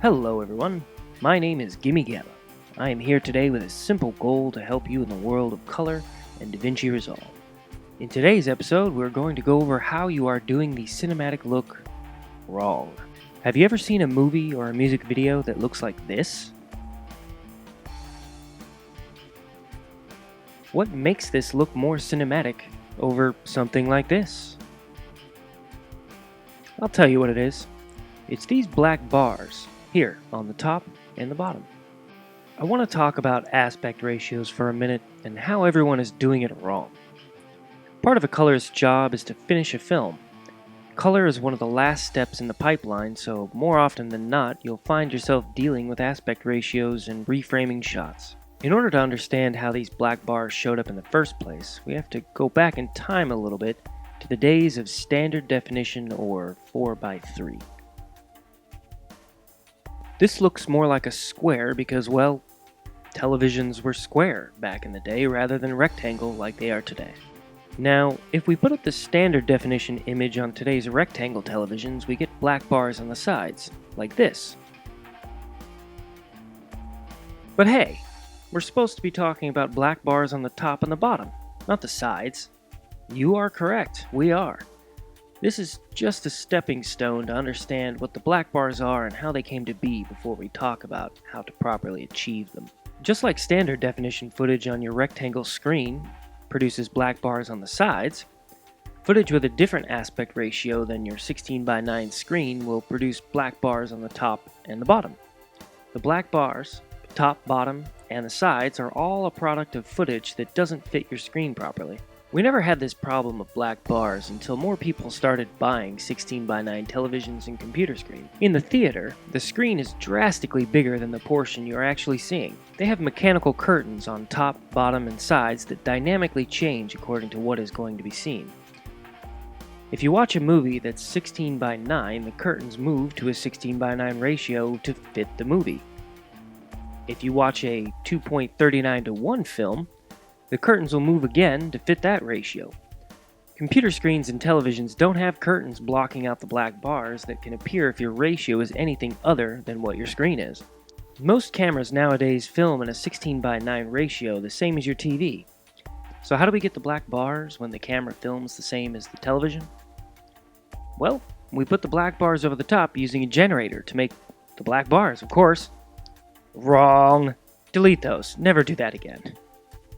Hello everyone, my name is Gimmie. I am here today with a simple goal to help you in the world of color and DaVinci Resolve. In today's episode, we're going to go over how you are doing the cinematic look wrong. Have you ever seen a movie or a music video that looks like this? What makes this look more cinematic over something like this? I'll tell you what it is. It's these black bars here on the top and the bottom. I want to talk about aspect ratios for a minute and how everyone is doing it wrong. Part of a colorist's job is to finish a film. Color is one of the last steps in the pipeline, so more often than not, you'll find yourself dealing with aspect ratios and reframing shots. In order to understand how these black bars showed up in the first place, we have to go back in time a little bit to the days of standard definition or 4:3. This looks more like a square because, well, televisions were square back in the day rather than rectangle like they are today. Now, if we put up the standard definition image on today's rectangle televisions, we get black bars on the sides, like this. But hey, we're supposed to be talking about black bars on the top and the bottom, not the sides. You are correct, we are. This is just a stepping stone to understand what the black bars are and how they came to be before we talk about how to properly achieve them. Just like standard definition footage on your rectangle screen produces black bars on the sides, footage with a different aspect ratio than your 16:9 screen will produce black bars on the top and the bottom. The black bars, top, bottom, and the sides are all a product of footage that doesn't fit your screen properly. We never had this problem of black bars until more people started buying 16:9 televisions and computer screens. In the theater, the screen is drastically bigger than the portion you're actually seeing. They have mechanical curtains on top, bottom, and sides that dynamically change according to what is going to be seen. If you watch a movie that's 16:9, the curtains move to a 16:9 ratio to fit the movie. If you watch a 2.39:1 film, the curtains will move again to fit that ratio. Computer screens and televisions don't have curtains blocking out the black bars that can appear if your ratio is anything other than what your screen is. Most cameras nowadays film in a 16:9 ratio, the same as your TV. So how do we get the black bars when the camera films the same as the television? Well, we put the black bars over the top using a generator to make the black bars, of course. Wrong. Delete those. Never do that again.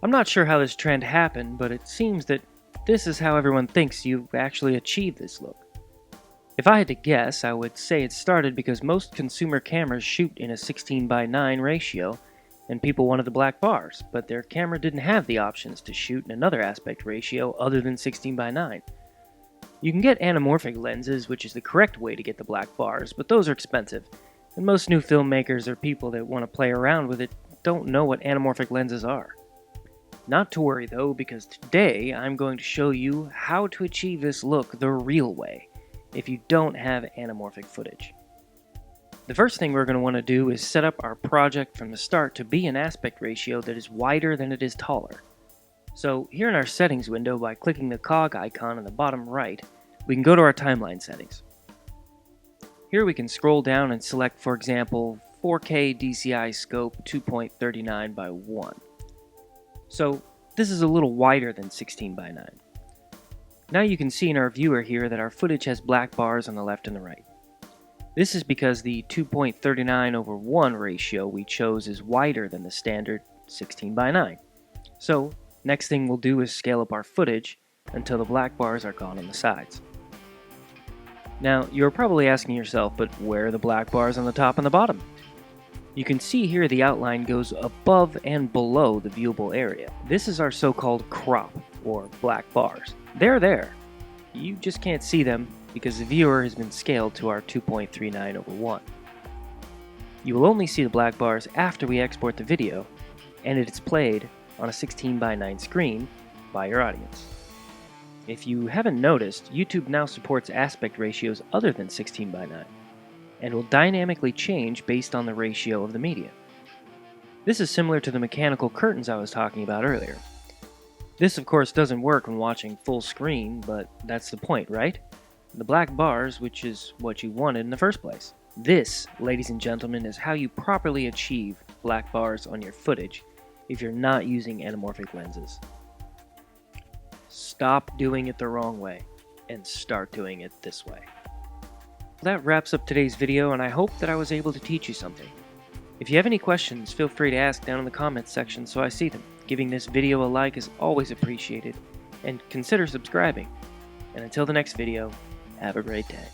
I'm not sure how this trend happened, but it seems that this is how everyone thinks you actually achieve this look. If I had to guess, I would say it started because most consumer cameras shoot in a 16:9 ratio, and people wanted the black bars, but their camera didn't have the options to shoot in another aspect ratio other than 16:9. You can get anamorphic lenses, which is the correct way to get the black bars, but those are expensive, and most new filmmakers or people that want to play around with it don't know what anamorphic lenses are. Not to worry though, because today I'm going to show you how to achieve this look the real way, if you don't have anamorphic footage. The first thing we're going to want to do is set up our project from the start to be an aspect ratio that is wider than it is taller. So here in our settings window, by clicking the cog icon in the bottom right, we can go to our timeline settings. Here we can scroll down and select, for example, 4K DCI scope 2.39:1. So this is a little wider than 16:9. Now you can see in our viewer here that our footage has black bars on the left and the right. This is because the 2.39:1 ratio we chose is wider than the standard 16:9. So next thing we'll do is scale up our footage until the black bars are gone on the sides. Now you're probably asking yourself, but where are the black bars on the top and the bottom? You can see here the outline goes above and below the viewable area. This is our so-called crop, or black bars. They're there. You just can't see them because the viewer has been scaled to our 2.39:1. You will only see the black bars after we export the video, and it is played on a 16:9 screen by your audience. If you haven't noticed, YouTube now supports aspect ratios other than 16:9. And will dynamically change based on the ratio of the media. This is similar to the mechanical curtains I was talking about earlier. This of course doesn't work when watching full screen, but that's the point, right? The black bars, which is what you wanted in the first place. This, ladies and gentlemen, is how you properly achieve black bars on your footage if you're not using anamorphic lenses. Stop doing it the wrong way and start doing it this way. That wraps up today's video, and I hope that I was able to teach you something. If you have any questions, feel free to ask down in the comments section so I see them. Giving this video a like is always appreciated, and consider subscribing. And until the next video, have a great day.